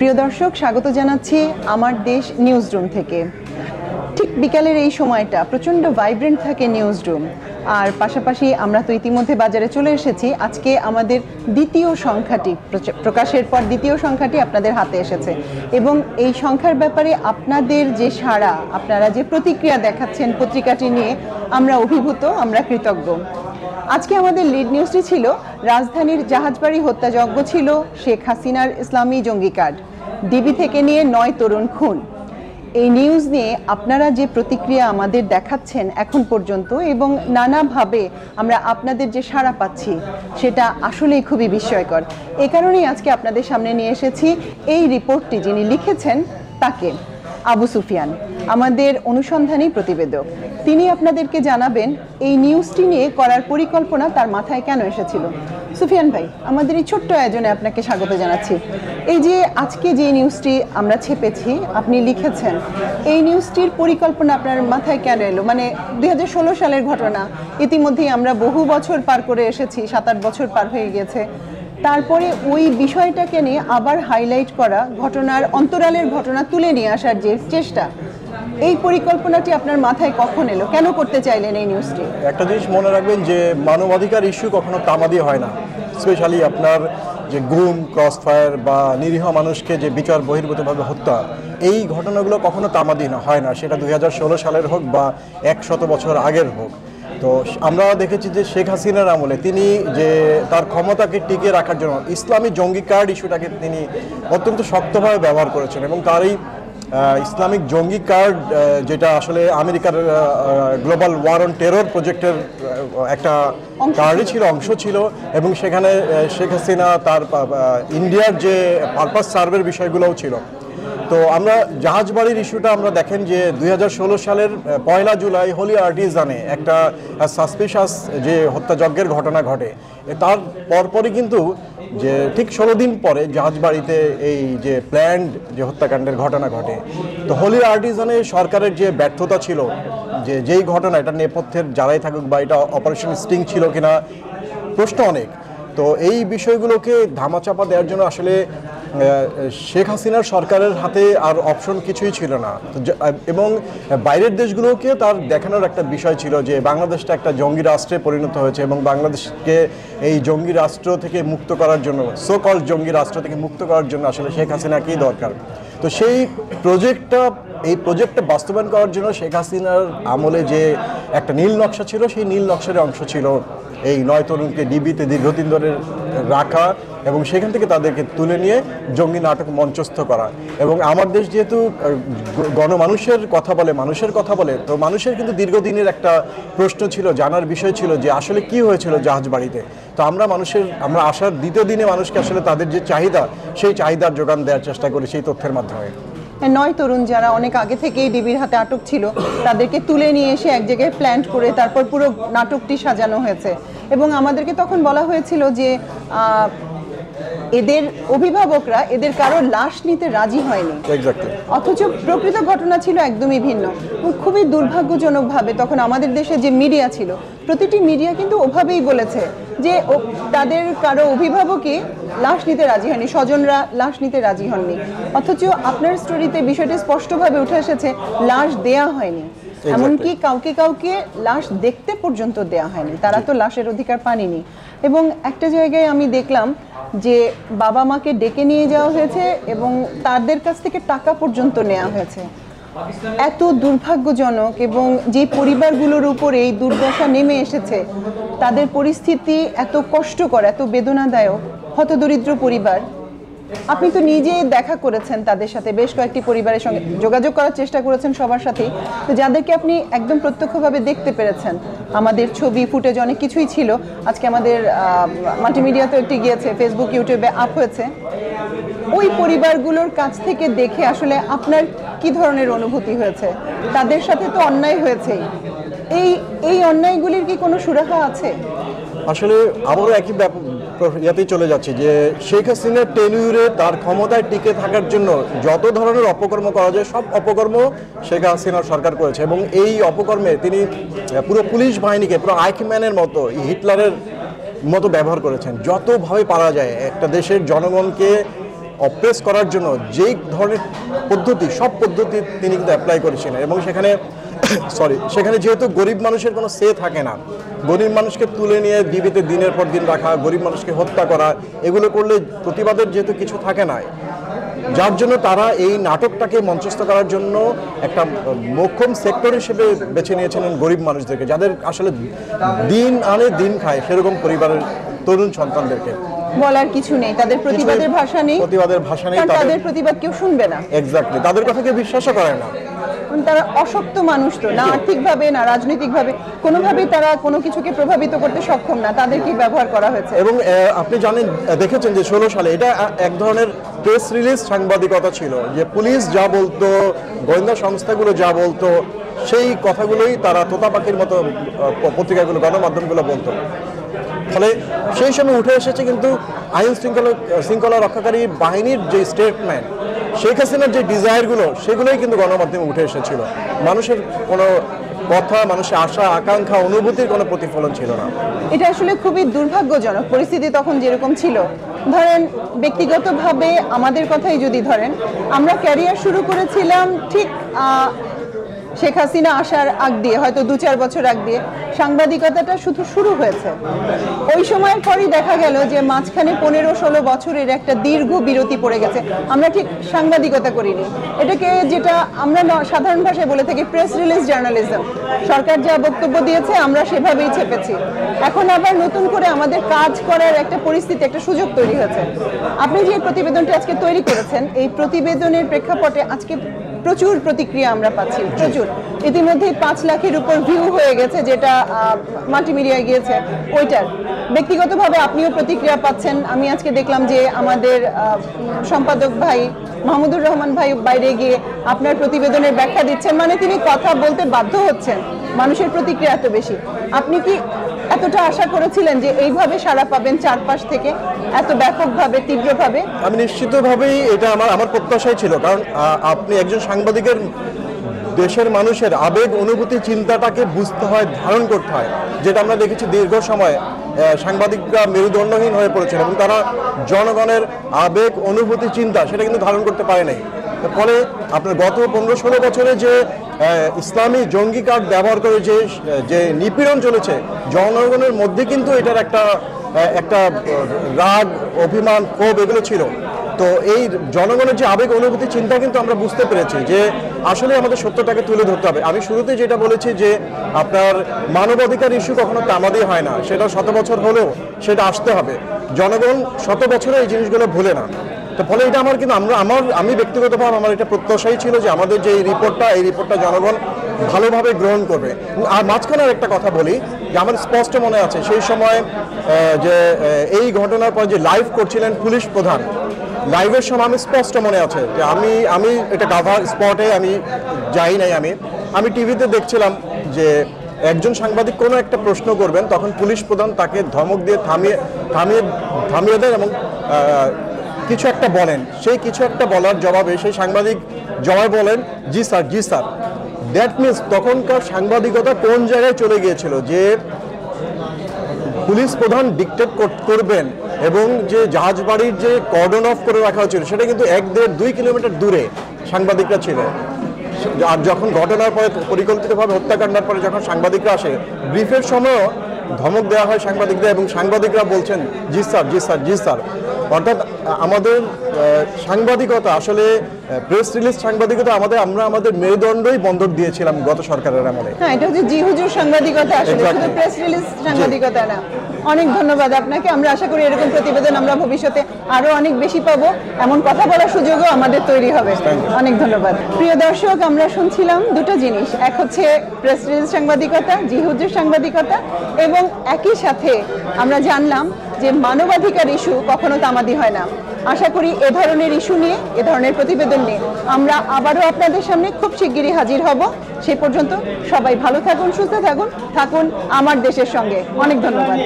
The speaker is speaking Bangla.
প্রিয় দর্শক, স্বাগত জানাচ্ছি আমার দেশ নিউজ রুম থেকে। ঠিক বিকালের এই সময়টা প্রচণ্ড ভাইব্রেন্ট থাকে নিউজ রুম। আর পাশাপাশি আমরা তো ইতিমধ্যে বাজারে চলে এসেছি। আজকে আমাদের দ্বিতীয় সংখ্যাটি প্রকাশের পর দ্বিতীয় সংখ্যাটি আপনাদের হাতে এসেছে এবং এই সংখ্যার ব্যাপারে আপনাদের যে সাড়া, আপনারা যে প্রতিক্রিয়া দেখাচ্ছেন পত্রিকাটি নিয়ে, আমরা অভিভূত, আমরা কৃতজ্ঞ। আজকে আমাদের লিড নিউজটি ছিল রাজধানীর জাহাজবাড়ি হত্যাযজ্ঞ ছিল শেখ হাসিনার ইসলামী জঙ্গি কার্ড, ডিবি থেকে নিয়ে 9 তরুণ খুন। এই নিউজ নিয়ে আপনারা যে প্রতিক্রিয়া আমাদের দেখাচ্ছেন এখন পর্যন্ত এবং নানাভাবে আমরা আপনাদের যে সাড়া পাচ্ছি সেটা আসলেই খুবই বিস্ময়কর। এ কারণেই আজকে আপনাদের সামনে নিয়ে এসেছি এই রিপোর্টটি। যিনি লিখেছেন তাকে আবু সুফিয়ান, আমাদের অনুসন্ধানী প্রতিবেদক। তিনি আপনাদেরকে জানাবেন এই নিউজটি নিয়ে করার পরিকল্পনা তার মাথায় কেন এসেছিল। সুফিয়ান ভাই, আমাদের এই ছোট্ট আয়োজনে আপনাকে স্বাগত জানাচ্ছি। এই যে আজকে যে নিউজটি আমরা ছেপেছি, আপনি লিখেছেন, এই নিউজটির পরিকল্পনা আপনার মাথায় কেন এলো? মানে 2016 সালের ঘটনা, ইতিমধ্যেই আমরা বহু বছর পার করে এসেছি, 7-8 বছর পার হয়ে গেছে। তারপরে ওই বিষয়টাকে নিয়ে আবার হাইলাইট করা, ঘটনার অন্তরালের ঘটনা তুলে নিয়ে আসার যে চেষ্টা, এই পরিকল্পনাটি আপনার মাথায় কখন এলো? কেন করতে চাইলেন এই নিউজটি? একটা জিনিস মনে রাখবেন যে মানবাধিকার ইস্যু কখনো তামাদি হয় না। স্পেশালি আপনার যে গুম, ক্রস ফায়ার বা নিরীহ মানুষকে যে বিচার বহির্ভূতভাবে হত্যা, এই ঘটনাগুলো কখনো তামাদি হয় না, সেটা 2016 সালের হোক বা 100 বছর আগের হোক। তো আমরা দেখেছি যে শেখ হাসিনার আমলে তিনি যে তার ক্ষমতাকে টিকিয়ে রাখার জন্য ইসলামী জঙ্গি কার্ড ইস্যুটাকে তিনি অত্যন্ত শক্তভাবে ব্যবহার করেছেন এবং তার এই ইসলামিক জঙ্গি কার্ড, যেটা আসলে আমেরিকার গ্লোবাল ওয়ার অন টেরর প্রজেক্টের একটা কার্ডই ছিল, অংশ ছিল। এবং সেখানে শেখ হাসিনা তার ইন্ডিয়ার যে পারপাস সার্ভের বিষয়গুলোও ছিল। তো আমরা জাহাজবাড়ির ইস্যুটা আমরা দেখেন যে 2016 সালের 1 জুলাই হোলি আর্টিজানে একটা সাসপিশাস যে হত্যাযজ্ঞের ঘটনা ঘটে, তার পরপরই কিন্তু যে ঠিক 16 দিন পরে জাহাজবাড়িতে এই যে প্ল্যান্ড যে হত্যাকাণ্ডের ঘটনা ঘটে। তো হোলি আর্টিজানে সরকারের যে ব্যর্থতা ছিল, যে যেই ঘটনা, এটা নেপথ্যের যারাই থাকুক বা এটা অপারেশন স্টিং ছিল কিনা, প্রশ্ন অনেক। তো এই বিষয়গুলোকে ধামাচাপা দেওয়ার জন্য আসলে শেখ হাসিনার সরকারের হাতে আর অপশন কিছুই ছিল না। এবং বাইরের দেশগুলোকে তার দেখানোর একটা বিষয় ছিল যে বাংলাদেশটা একটা জঙ্গি রাষ্ট্রে পরিণত হয়েছে এবং বাংলাদেশকে এই জঙ্গি রাষ্ট্র থেকে মুক্ত করার জন্য, সো কল জঙ্গি রাষ্ট্র থেকে মুক্ত করার জন্য আসলে শেখ হাসিনাকেই দরকার। তো সেই প্রজেক্টটা বাস্তবায়ন করার জন্য শেখ হাসিনার আমলে যে একটা নীল নকশা ছিল, সেই নীল নকশার অংশ ছিল এই 9 তরুণকে ডিবিতে দীর্ঘদিন ধরে রাখা এবং সেখান থেকে তাদেরকে তুলে নিয়ে জঙ্গি নাটক মঞ্চস্থ করা। এবং আমার দেশ যেহেতু গণমানুষের কথা বলে, মানুষের কথা বলে, তো মানুষের কিন্তু দীর্ঘদিনের একটা প্রশ্ন ছিল, জানার বিষয় ছিল যে আসলে কি হয়েছিল জাহাজবাড়িতে। তো আমরা আসার দ্বিতীয় দিনে মানুষকে আসলে তাদের যে চাহিদা, সেই চাহিদার যোগান দেওয়ার চেষ্টা করি সেই তথ্যের মাধ্যমে। 9 তরুণ যারা অনেক আগে থেকেই ডিবির হাতে আটক ছিল, তাদেরকে তুলে নিয়ে এসে এক জায়গায় প্ল্যান্ট করে তারপর পুরো নাটকটি সাজানো হয়েছে। এবং আমাদেরকে তখন বলা হয়েছিল যে এদের অভিভাবকরা এদের কারো লাশ নিতে রাজি হয়নি, অথচ প্রকৃত ঘটনা ছিল একদমই ভিন্ন। খুবই দুর্ভাগ্যজনকভাবে তখন আমাদের দেশে যে মিডিয়া ছিল, প্রতিটি মিডিয়া কিন্তু ওভাবেই বলেছে যে তাদের কারো অভিভাবকই লাশ নিতে রাজি হয়নি, স্বজনরা লাশ নিতে রাজি হননি। অথচ আপনার স্টোরিতে বিষয়টি স্পষ্টভাবে উঠে এসেছে, লাশ দেয়া হয়নি, এমনকি কাউকে লাশ দেখতে পর্যন্ত দেয়া হয়নি, তারা তো লাশের অধিকার পাননি। এবং একটা জায়গায় আমি দেখলাম যে বাবা মাকে ডেকে নিয়ে যাওয়া হয়েছে এবং তাদের কাছ থেকে টাকা পর্যন্ত নেওয়া হয়েছে। এত দুর্ভাগ্যজনক। এবং যে পরিবারগুলোর উপর এই দুর্দশা নেমে এসেছে, তাদের পরিস্থিতি এত কষ্টকর, এত বেদনাদায়ক, হতদরিদ্র পরিবার। আপনি তো নিজে দেখা করেছেন তাদের সাথে, বেশ কয়েকটি পরিবারের সঙ্গে যোগাযোগ করার চেষ্টা করেছেন সবার সাথেই, তো যাদেরকে আপনি একদম প্রত্যক্ষভাবে দেখতে পেরেছেন। আমাদের ছবি, ফুটেজ অনেক কিছুই ছিল, আজকে আমাদের মাল্টিমিডিয়াতে একটি গিয়েছে, ফেসবুক, ইউটিউবে আপ হয়েছে। ওই পরিবারগুলোর কাছ থেকে দেখে আসলে আপনার কি ধরনের অনুভূতি হয়েছে? তাদের সাথে তো অন্যায় হয়েছেই, এই অন্যায়গুলির কি কোনো সুরাহা আছে? আসলে আবারও একই ইয়াতেই চলে যাচ্ছে যে শেখ হাসিনার টেনিউরে তার ক্ষমতায় টিকে থাকার জন্য যত ধরনের অপকর্ম করা যায়, সব অপকর্ম শেখ হাসিনার সরকার করেছে। এবং এই অপকর্মে তিনি পুরো পুলিশ বাহিনীকে পুরো আইকম্যানের মতো, হিটলারের মতো ব্যবহার করেছেন। যতভাবে পারা যায় একটা দেশের জনগণকে অপ্রেস করার জন্য যেই ধরনের পদ্ধতি, সব পদ্ধতি তিনি কিন্তু অ্যাপ্লাই করেছিলেন। এবং সেখানে যেহেতু গরিব মানুষের কোনো সে থাকে না, গরিব মানুষকে তুলে নিয়ে ডিবিতে দিনের পর দিন রাখা, গরিব মানুষকে হত্যা করা, এগুলো করলে প্রতিবাদের যেহেতু কিছু থাকে না, যার জন্য তারা এই নাটকটাকে মঞ্চস্থ করার জন্য একটা মোক্ষম সেক্টর হিসেবে বেছে নিয়েছিলেন গরিব মানুষদেরকে, যাদের আসলে দিন আনে দিন খায় সেরকম পরিবারের তরুণ সন্তানদেরকে। বলার কিছু নেই, তাদের প্রতিবাদের ভাষা নেই, তাদের প্রতিবাদ কেউ শুনবে না। এক্স্যাক্টলি, তাদের কথা কেউ বিশ্বাসও করে না। তারা অশক্ত মানুষ, তো না আর্থিকভাবে না রাজনৈতিকভাবে কোনোভাবেই তারা কোনো কিছুকে প্রভাবিত করতে সক্ষম না, তাদেরকে ব্যবহার করা হয়েছে। এবং আপনি জানেন, দেখেছেন যে 16 সালে এটা এক ধরনের প্রেস রিলিজ সাংবাদিকতা ছিল, যে পুলিশ যা বলতো, গোয়েন্দা সংস্থাগুলো যা বলতো, সেই কথাগুলোই তারা তোতা পাখির মতো পত্রিকাগুলো, গণমাধ্যমগুলো বলতো। ফলে সেই সময় উঠে এসেছে কিন্তু আইন শৃঙ্খলা রক্ষাকারী বাহিনীর যে স্টেটমেন্ট, শেখ হাসিনার যে ডিজায়ারগুলো, সেগুলোই কিন্তু গণমাধ্যমে উঠে এসেছিল। মানুষের কোনো কথা, মানুষের আশা আকাঙ্ক্ষা অনুভূতির কোনো প্রতিফলন ছিল না। এটা আসলে খুবই দুর্ভাগ্যজনক পরিস্থিতি তখন যেরকম ছিল। ধরেন ব্যক্তিগতভাবে আমাদের কথাই যদি ধরেন, আমরা ক্যারিয়ার শুরু করেছিলাম ঠিক শেখ হাসিনা আসার আগ দিয়ে, হয়তো 2-4 বছর আগ দিয়ে সাংবাদিকতাটা শুধু শুরু হয়েছে। ওই সময়ের পরই দেখা গেল যে মাঝখানে 15-16 বছরের একটা দীর্ঘ বিরতি পড়ে গেছে, আমরা ঠিক সাংবাদিকতা করিনি। এটাকে যেটা আমরা সাধারণ ভাষায় বলে থাকি প্রেস রিলিজ জার্নালিজম। সরকার যা বক্তব্য দিয়েছে আমরা সেভাবেই চেপেছি। এখন আবার নতুন করে আমাদের কাজ করার একটা পরিস্থিতি, একটা সুযোগ তৈরি হয়েছে। আপনি যে প্রতিবেদনটি আজকে তৈরি করেছেন, এই প্রতিবেদনের প্রেক্ষাপটে আজকে প্রচুর প্রতিক্রিয়া আমরা পাচ্ছি, প্রচুর। ইতিমধ্যে 5 লাখের উপর ভিউ হয়ে গেছে, যেটা মাল্টিমিডিয়ায় গিয়েছে। ওইটার ব্যক্তিগতভাবে আপনিও প্রতিক্রিয়া পাচ্ছেন। আমি আজকে দেখলাম যে আমাদের সম্পাদক ভাই মাহমুদুর রহমান ভাই বাইরে গিয়ে আপনার প্রতিবেদনের ব্যাখ্যা দিচ্ছেন, মানে তিনি কথা বলতে বাধ্য হচ্ছেন, মানুষের প্রতিক্রিয়া এত বেশি। আপনি কি এতটা আশা করেছিলেন যে এইভাবে সাড়া পাবেন চারপাশ থেকে, এত ব্যাপকভাবে, তীব্রভাবে? আমি নিশ্চিতভাবেই এটা আমার প্রত্যাশাই ছিল, কারণ আপনি একজন সাংবাদিকের দেশের মানুষের আবেগ অনুভূতি চিন্তাটাকে বুঝতে হয়, ধারণ করতে হয়, যেটা আমরা দেখেছি দীর্ঘ সময় সাংবাদিকরা মেরুদণ্ডহীন হয়ে পড়েছেন এবং তারা জনগণের আবেগ অনুভূতি চিন্তা সেটা কিন্তু ধারণ করতে পারে নাই। ফলে আপনার গত 15-16 বছরে যে ইসলামী জঙ্গি কার্ড ব্যবহার করে যে নিপীড়ন চলেছে, জনগণের মধ্যে কিন্তু এটার একটা রাগ, অভিমান, ক্ষোভ এগুলো ছিল। তো এই জনগণের যে আবেগ অনুভূতি চিন্তা কিন্তু আমরা বুঝতে পেরেছি যে আসলে আমাদের সত্যটাকে তুলে ধরতে হবে। আমি শুরুতে যেটা বলেছি যে আপনার মানবাধিকার ইস্যু কখনো তামাদি হয় না, সেটা 100 বছর হলেও সেটা আসতে হবে। জনগণ 100 বছরে এই জিনিসগুলো ভুলে না। তো ফলে এটা আমার কিন্তু আমি ব্যক্তিগতভাবে আমার এটা প্রত্যাশাই ছিল যে আমাদের যে এই রিপোর্টটা জনগণ ভালোভাবে গ্রহণ করবে। আর মাঝখানে একটা কথা বলি যে আমার স্পষ্ট মনে আছে সেই সময় যে এই ঘটনার পর যে লাইভ করছিলেন পুলিশ প্রধান, লাইভের সময় আমি স্পষ্ট মনে আছে যে আমি এটা কাভার স্পটে আমি যাই নাই, আমি টিভিতে দেখছিলাম যে একজন সাংবাদিক কোনো একটা প্রশ্ন করবেন, তখন পুলিশ প্রধান তাকে ধমক দিয়ে থামিয়ে দেন এবং কিছু একটা বলেন। সেই কিছু একটা বলার জবাবে সেই সাংবাদিক জবাব বলেন, জি স্যার, জি স্যার। দ্যাট মিনস তখনকার সাংবাদিকতা কোন জায়গায় চলে গিয়েছিল, যে পুলিশ প্রধান ডিকটেট করবেন এবং যে জাহাজবাড়ির যে কর্ডন অফ করে রাখা হয়েছিল সেটা কিন্তু 1-1.5-2 কিলোমিটার দূরে সাংবাদিকরা ছিল। আর যখন ঘটনার পরে পরিকল্পিতভাবে হত্যাকাণ্ডের পরে যখন সাংবাদিকরা আসে, ব্রিফের সময়ও ধমক দেওয়া হয় সাংবাদিকদের এবং সাংবাদিকরা বলছেন জি স্যার, জি স্যার, জি স্যার। অর্থাৎ আমাদের সাংবাদিকতা আসলে প্রেস রিলিজ সাংবাদিকতা আমরা আমাদের মেরুদণ্ডই বন্ধক দিয়েছিলাম গত সরকারের আমলে। হ্যাঁ, এটা হচ্ছে জি হুজুর সাংবাদিকতা, আসলে শুধু প্রেস রিলিজ সাংবাদিকতা না। অনেক ধন্যবাদ আপনাকে। আমরা আশা করি এরকম প্রতিবেদন আমরা ভবিষ্যতে আরো অনেক বেশি পাবো, এমন কথা বলার সুযোগও আমাদের তৈরি হবে। অনেক ধন্যবাদ। প্রিয় দর্শক, আমরা শুনছিলাম দুটো জিনিস, এক হচ্ছে প্রেস রিলিজ সাংবাদিকতা, জি হুজুর সাংবাদিকতা, এবং একই সাথে আমরা জানলাম যে মানবাধিকার ইস্যু কখনো তামাদি হয় না। আশা করি এ ধরনের ইস্যু নিয়ে, এ ধরনের প্রতিবেদন নিয়ে আমরা আবারও আপনাদের সামনে খুব শিগগিরই হাজির হব। সেই পর্যন্ত সবাই ভালো থাকুন, সুস্থ থাকুন আমার দেশের সঙ্গে। অনেক ধন্যবাদ।